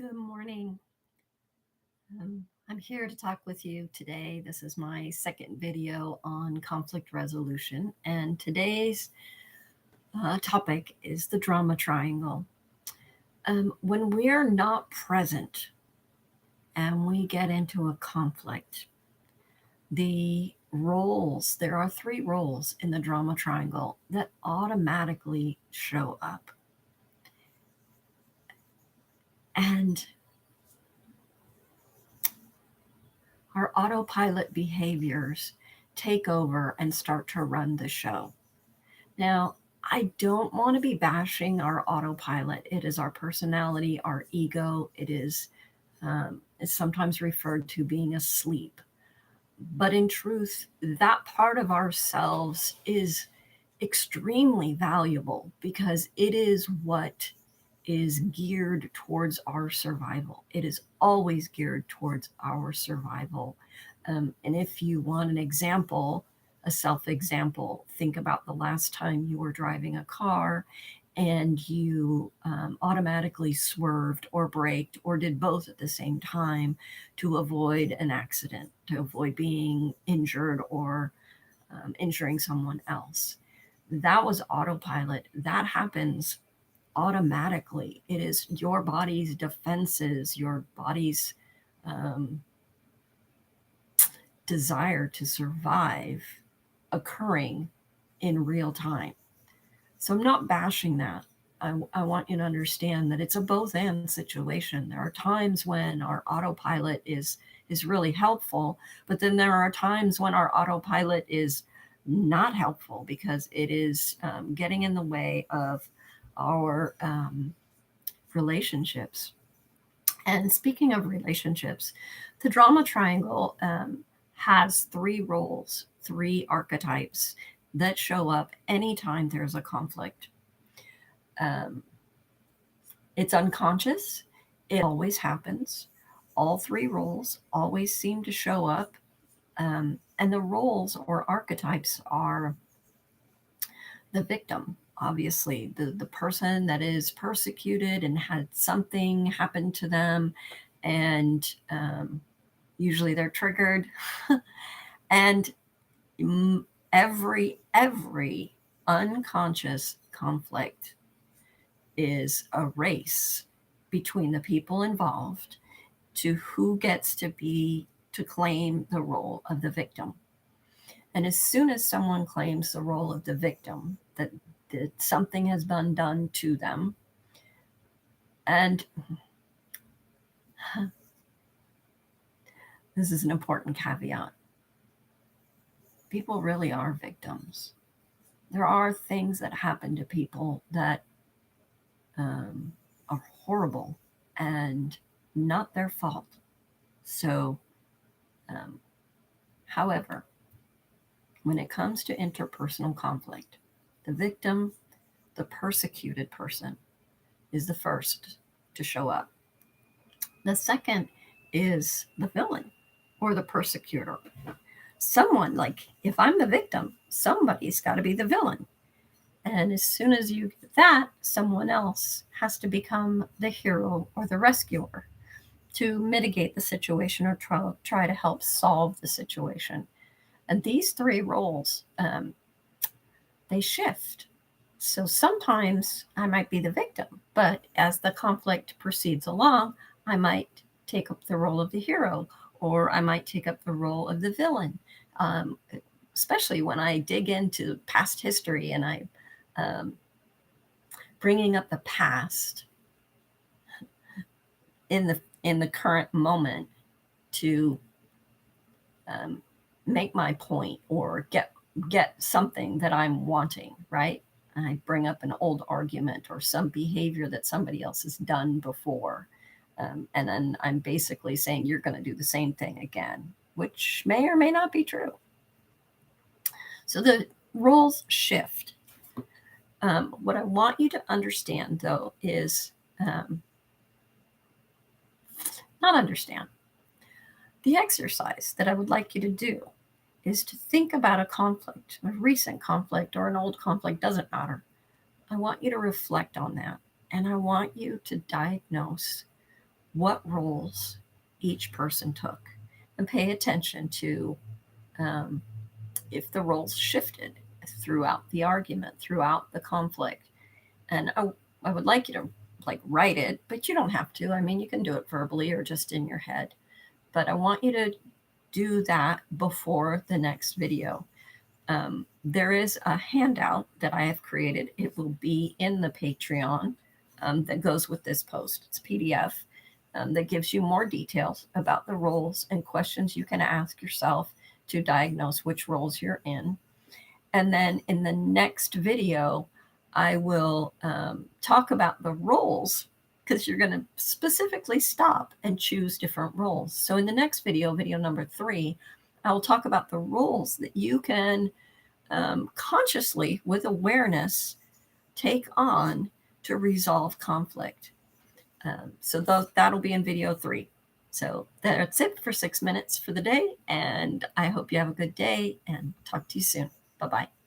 Good morning. I'm here to talk with you today. This is my second video on conflict resolution, and today's topic is the drama triangle. When we are not present and we get into a conflict, there are three roles in the drama triangle that automatically show up. And our autopilot behaviors take over and start to run the show. Now, I don't want to be bashing our autopilot. It is our personality, our ego. It's sometimes referred to being asleep. But in truth, that part of ourselves is extremely valuable because it is what is geared towards our survival. It is always geared towards our survival. And if you want an example, a self example, think about the last time you were driving a car and you automatically swerved or braked or did both at the same time to avoid an accident, to avoid being injured or injuring someone else. That was autopilot. That happens automatically. It is your body's defenses, your body's desire to survive occurring in real time. So I'm not bashing that. I want you to understand that it's a both and situation. There are times when our autopilot is really helpful, but then there are times when our autopilot is not helpful because it is getting in the way of our relationships. And speaking of relationships, the drama triangle has three roles, three archetypes that show up anytime there's a conflict. It's unconscious, it always happens. All three roles always seem to show up. And the roles or archetypes are the victim, obviously, the person that is persecuted and had something happen to them, and usually they're triggered. And every unconscious conflict is a race between the people involved to who gets to claim the role of the victim. And as soon as someone claims the role of the victim, that something has been done to them, and this is an important caveat, people really are victims. There are things that happen to people that are horrible and not their fault. So, however, when it comes to interpersonal conflict, the victim, the persecuted person, is the first to show up. The second is the villain or the persecutor. Someone, like if I'm the victim, somebody's got to be the villain. And as soon as you get that, someone else has to become the hero or the rescuer to mitigate the situation or try to help solve the situation. And these three roles, they shift. So sometimes I might be the victim, but as the conflict proceeds along, I might take up the role of the hero, or I might take up the role of the villain. Especially when I dig into past history and I bringing up the past in the current moment to make my point or get something that I'm wanting, right? I bring up an old argument or some behavior that somebody else has done before. And then I'm basically saying, you're going to do the same thing again, which may or may not be true. So the roles shift. What I want you to understand, though, is not understand. The exercise that I would like you to do is to think about a conflict, a recent conflict or an old conflict, doesn't matter. I want you to reflect on that, and I want you to diagnose what roles each person took and pay attention to um, if the roles shifted throughout the argument, throughout the conflict. And I would like you to like write it, but you don't have to. I mean, you can do it verbally or just in your head. But I want you to do that before the next video. There is a handout that I have created. It will be in the Patreon that goes with this post. It's PDF that gives you more details about the roles and questions you can ask yourself to diagnose which roles you're in. And then in the next video, I will talk about the roles, because you're going to specifically stop and choose different roles. So in the next video, video number 3, I will talk about the roles that you can consciously, with awareness, take on to resolve conflict. So that'll be in video 3. So that's it for 6 minutes for the day, and I hope you have a good day, and talk to you soon. Bye-bye.